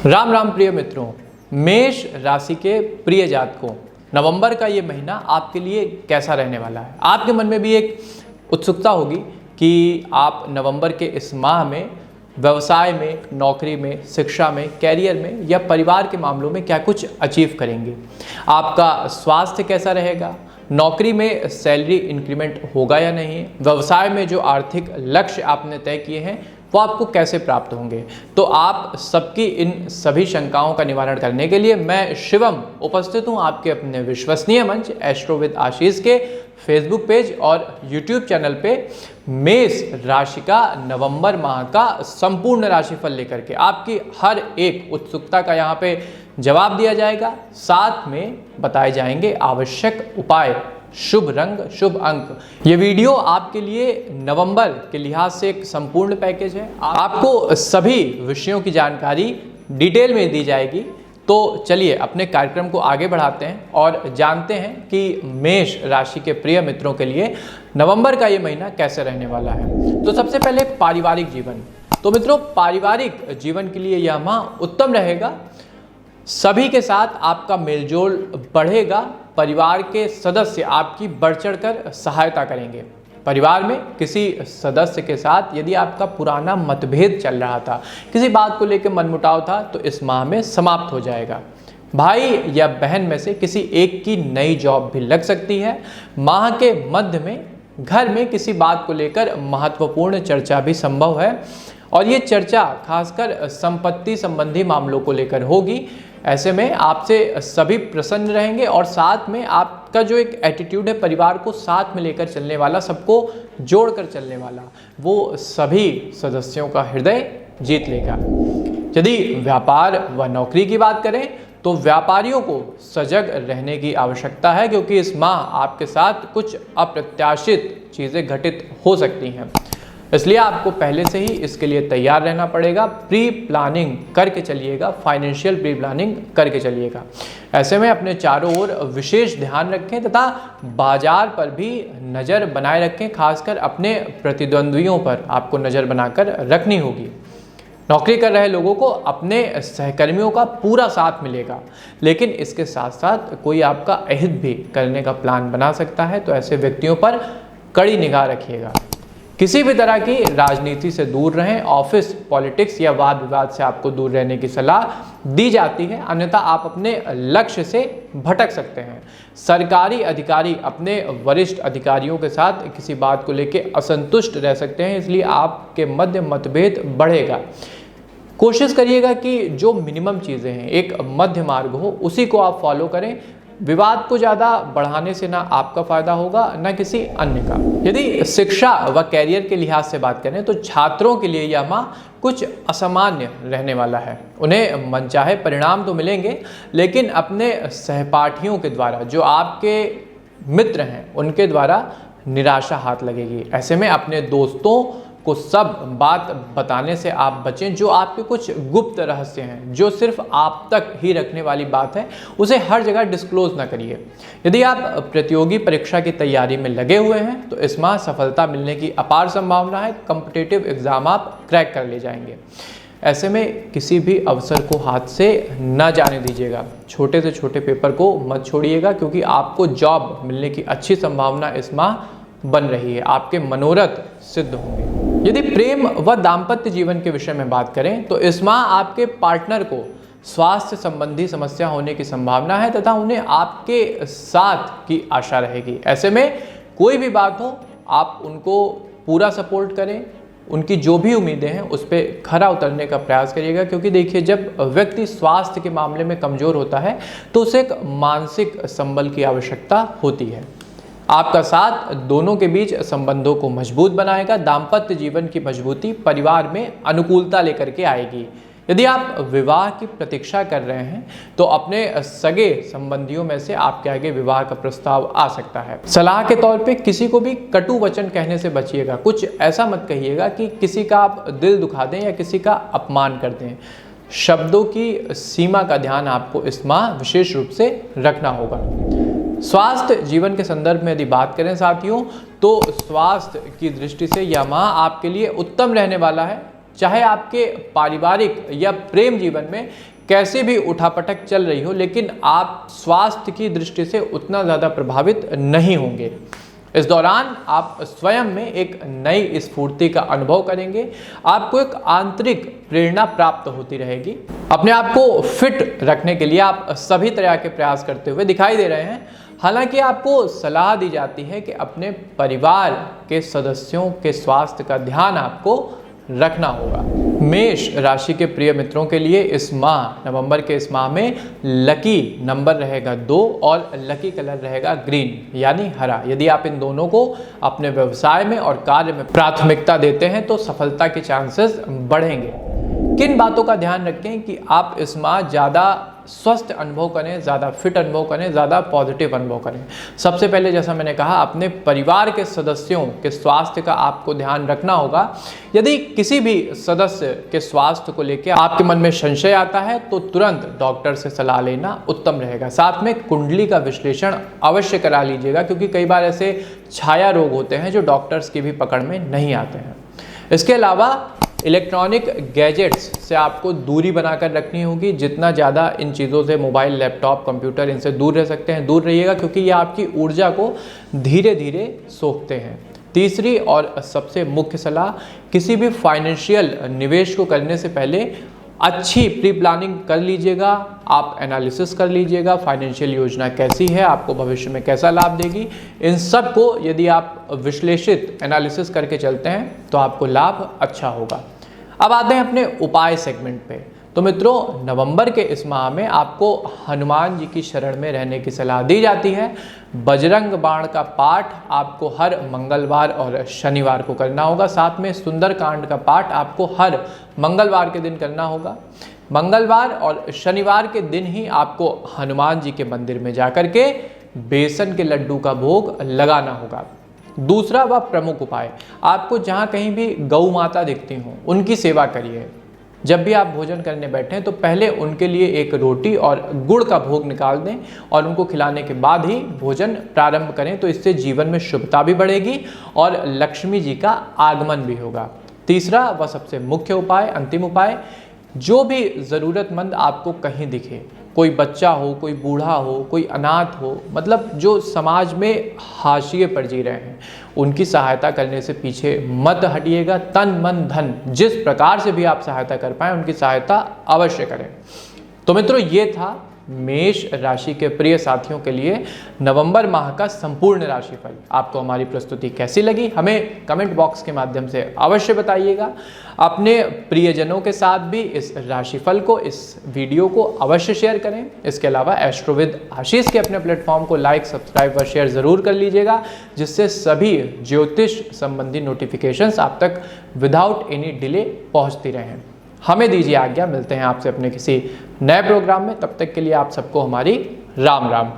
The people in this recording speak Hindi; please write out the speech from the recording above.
राम राम प्रिय मित्रों, मेष राशि के प्रिय जातकों, नवंबर का ये महीना आपके लिए कैसा रहने वाला है। आपके मन में भी एक उत्सुकता होगी कि आप नवंबर के इस माह में व्यवसाय में, नौकरी में, शिक्षा में, कैरियर में या परिवार के मामलों में क्या कुछ अचीव करेंगे। आपका स्वास्थ्य कैसा रहेगा, नौकरी में सैलरी इंक्रीमेंट होगा या नहीं, व्यवसाय में जो आर्थिक लक्ष्य आपने तय किए हैं वो आपको कैसे प्राप्त होंगे। तो आप सबकी इन सभी शंकाओं का निवारण करने के लिए मैं शिवम उपस्थित हूं आपके अपने विश्वसनीय मंच एस्ट्रो विद आशीष के फेसबुक पेज और यूट्यूब चैनल पे मेष राशि का नवंबर माह का संपूर्ण राशिफल लेकर के आपकी हर एक उत्सुकता का यहाँ पे जवाब दिया जाएगा। साथ में बताए जाएंगे आवश्यक उपाय, शुभ रंग, शुभ अंक। ये वीडियो आपके लिए नवंबर के लिहाज से एक संपूर्ण पैकेज है। आपको सभी विषयों की जानकारी डिटेल में दी जाएगी। तो चलिए अपने कार्यक्रम को आगे बढ़ाते हैं और जानते हैं कि मेष राशि के प्रिय मित्रों के लिए नवंबर का ये महीना कैसे रहने वाला है। तो सबसे पहले पारिवारिक जीवन। तो मित्रों, पारिवारिक जीवन के लिए यह माह उत्तम रहेगा। सभी के साथ आपका मेलजोल बढ़ेगा। परिवार के सदस्य आपकी बढ़ चढ़कर सहायता करेंगे। परिवार में किसी सदस्य के साथ यदि आपका पुराना मतभेद चल रहा था, किसी बात को लेकर मनमुटाव था, तो इस माह में समाप्त हो जाएगा। भाई या बहन में से किसी एक की नई जॉब भी लग सकती है। माह के मध्य में घर में किसी बात को लेकर महत्वपूर्ण चर्चा भी संभव है और ये चर्चा खासकर संपत्ति संबंधी मामलों को लेकर होगी। ऐसे में आपसे सभी प्रसन्न रहेंगे और साथ में आपका जो एक एटीट्यूड है, परिवार को साथ में लेकर चलने वाला, सबको जोड़कर चलने वाला, वो सभी सदस्यों का हृदय जीत लेगा। यदि व्यापार व नौकरी की बात करें तो व्यापारियों को सजग रहने की आवश्यकता है, क्योंकि इस माह आपके साथ कुछ अप्रत्याशित चीज़ें घटित हो सकती हैं। इसलिए आपको पहले से ही इसके लिए तैयार रहना पड़ेगा। प्री प्लानिंग करके चलिएगा, फाइनेंशियल प्री प्लानिंग करके चलिएगा। ऐसे में अपने चारों ओर विशेष ध्यान रखें तथा बाजार पर भी नज़र बनाए रखें। खासकर अपने प्रतिद्वंद्वियों पर आपको नज़र बनाकर रखनी होगी। नौकरी कर रहे लोगों को अपने सहकर्मियों का पूरा साथ मिलेगा, लेकिन इसके साथ साथ कोई आपका अहित भी करने का प्लान बना सकता है। तो ऐसे व्यक्तियों पर कड़ी निगाह रखिएगा। किसी भी तरह की राजनीति से दूर रहें। ऑफिस पॉलिटिक्स या वाद विवाद से आपको दूर रहने की सलाह दी जाती है, अन्यथा आप अपने लक्ष्य से भटक सकते हैं। सरकारी अधिकारी अपने वरिष्ठ अधिकारियों के साथ किसी बात को लेकर असंतुष्ट रह सकते हैं, इसलिए आपके मध्य मतभेद बढ़ेगा। कोशिश करिएगा कि जो मिनिमम चीज़ें हैं, एक मध्य मार्ग हो, उसी को आप फॉलो करें। विवाद को ज़्यादा बढ़ाने से ना आपका फायदा होगा ना किसी अन्य का। यदि शिक्षा व कैरियर के लिहाज से बात करें तो छात्रों के लिए यह माह कुछ असामान्य रहने वाला है। उन्हें मनचाहे परिणाम तो मिलेंगे, लेकिन अपने सहपाठियों के द्वारा, जो आपके मित्र हैं, उनके द्वारा निराशा हाथ लगेगी। ऐसे में अपने दोस्तों को सब बात बताने से आप बचें। जो आपके कुछ गुप्त रहस्य हैं, जो सिर्फ आप तक ही रखने वाली बात है, उसे हर जगह डिस्क्लोज ना करिए। यदि आप प्रतियोगी परीक्षा की तैयारी में लगे हुए हैं तो इस माह सफलता मिलने की अपार संभावना है। कॉम्पिटिटिव एग्जाम आप क्रैक कर ले जाएंगे। ऐसे में किसी भी अवसर को हाथ से न जाने दीजिएगा। छोटे से छोटे पेपर को मत छोड़िएगा, क्योंकि आपको जॉब मिलने की अच्छी संभावना इस माह बन रही है। आपके मनोरथ सिद्ध होंगे। यदि प्रेम व दाम्पत्य जीवन के विषय में बात करें तो इस माह आपके पार्टनर को स्वास्थ्य संबंधी समस्या होने की संभावना है तथा उन्हें आपके साथ की आशा रहेगी। ऐसे में कोई भी बात हो, आप उनको पूरा सपोर्ट करें। उनकी जो भी उम्मीदें हैं उस पर खरा उतरने का प्रयास करिएगा, क्योंकि देखिए, जब व्यक्ति स्वास्थ्य के मामले में कमज़ोर होता है तो उसे एक मानसिक संबल की आवश्यकता होती है। आपका साथ दोनों के बीच संबंधों को मजबूत बनाएगा। दाम्पत्य जीवन की मजबूती परिवार में अनुकूलता लेकर के आएगी। यदि आप विवाह की प्रतीक्षा कर रहे हैं तो अपने सगे संबंधियों में से आपके आगे विवाह का प्रस्ताव आ सकता है। सलाह के तौर पे किसी को भी कटु वचन कहने से बचिएगा। कुछ ऐसा मत कहिएगा कि किसी का आप दिल दुखा दें या किसी का अपमान कर दें। शब्दों की सीमा का ध्यान आपको इस माह विशेष रूप से रखना होगा। स्वास्थ्य जीवन के संदर्भ में यदि बात करें साथियों, तो स्वास्थ्य की दृष्टि से यह माह आपके लिए उत्तम रहने वाला है। चाहे आपके पारिवारिक या प्रेम जीवन में कैसे भी उठापटक चल रही हो, लेकिन आप स्वास्थ्य की दृष्टि से उतना ज़्यादा प्रभावित नहीं होंगे। इस दौरान आप स्वयं में एक नई स्फूर्ति का अनुभव करेंगे। आपको एक आंतरिक प्रेरणा प्राप्त होती रहेगी। अपने आप को फिट रखने के लिए आप सभी तरह के प्रयास करते हुए दिखाई दे रहे हैं। हालांकि आपको सलाह दी जाती है कि अपने परिवार के सदस्यों के स्वास्थ्य का ध्यान आपको रखना होगा। मेष राशि के प्रिय मित्रों के लिए इस माह, नवंबर के इस माह में लकी नंबर रहेगा 2 और लकी कलर रहेगा ग्रीन यानी हरा। यदि आप इन दोनों को अपने व्यवसाय में और कार्य में प्राथमिकता देते हैं तो सफलता के चांसेस बढ़ेंगे। किन बातों का ध्यान रखें कि आप इस माह ज़्यादा स्वस्थ अनुभव करें, ज़्यादा फिट अनुभव करें, ज़्यादा पॉजिटिव अनुभव करें। सबसे पहले जैसा मैंने कहा, अपने परिवार के सदस्यों के स्वास्थ्य का आपको ध्यान रखना होगा। यदि किसी भी सदस्य के स्वास्थ्य को लेकर आपके मन में संशय आता है तो तुरंत डॉक्टर से सलाह लेना उत्तम रहेगा। साथ में कुंडली का विश्लेषण अवश्य करा लीजिएगा, क्योंकि कई बार ऐसे छाया रोग होते हैं जो डॉक्टर्स की भी पकड़ में नहीं आते हैं। इसके अलावा इलेक्ट्रॉनिक गैजेट्स से आपको दूरी बनाकर रखनी होगी। जितना ज़्यादा इन चीज़ों से, मोबाइल, लैपटॉप, कंप्यूटर, इनसे दूर रह सकते हैं दूर रहिएगा, क्योंकि ये आपकी ऊर्जा को धीरे धीरे सोखते हैं। तीसरी और सबसे मुख्य सलाह, किसी भी फाइनेंशियल निवेश को करने से पहले अच्छी प्री प्लानिंग कर लीजिएगा। आप एनालिसिस कर लीजिएगा, फाइनेंशियल योजना कैसी है, आपको भविष्य में कैसा लाभ देगी। इन सब को यदि आप विश्लेषित एनालिसिस करके चलते हैं तो आपको लाभ अच्छा होगा। अब आते हैं अपने उपाय सेगमेंट पे। तो मित्रों, नवंबर के इस माह में आपको हनुमान जी की शरण में रहने की सलाह दी जाती है। बजरंग बाण का पाठ आपको हर मंगलवार और शनिवार को करना होगा। साथ में सुंदरकांड का पाठ आपको हर मंगलवार के दिन करना होगा। मंगलवार और शनिवार के दिन ही आपको हनुमान जी के मंदिर में जाकर के बेसन के लड्डू का भोग लगाना होगा। दूसरा व प्रमुख उपाय, आपको जहाँ कहीं भी गौ माता दिखती हों उनकी सेवा करिए। जब भी आप भोजन करने बैठें तो पहले उनके लिए एक रोटी और गुड़ का भोग निकाल दें और उनको खिलाने के बाद ही भोजन प्रारंभ करें। तो इससे जीवन में शुभता भी बढ़ेगी और लक्ष्मी जी का आगमन भी होगा। तीसरा व सबसे मुख्य उपाय, अंतिम उपाय, जो भी ज़रूरतमंद आपको कहीं दिखे, कोई बच्चा हो, कोई बूढ़ा हो, कोई अनाथ हो, मतलब जो समाज में हाशिए पर जी रहे हैं, उनकी सहायता करने से पीछे मत हटिएगा। तन मन धन जिस प्रकार से भी आप सहायता कर पाएँ उनकी सहायता अवश्य करें। तो मित्रों, ये था मेष राशि के प्रिय साथियों के लिए नवंबर माह का संपूर्ण राशिफल। आपको हमारी प्रस्तुति कैसी लगी हमें कमेंट बॉक्स के माध्यम से अवश्य बताइएगा। अपने प्रियजनों के साथ भी इस राशिफल को, इस वीडियो को अवश्य शेयर करें। इसके अलावा एस्ट्रोविद आशीष के अपने प्लेटफॉर्म को लाइक, सब्सक्राइब व शेयर ज़रूर कर लीजिएगा, जिससे सभी ज्योतिष संबंधी नोटिफिकेशंस आप तक विदाउट एनी डिले पहुँचती रहें। हमें दीजिए आज्ञा, मिलते हैं आपसे अपने किसी नए प्रोग्राम में। तब तक के लिए आप सबको हमारी राम राम।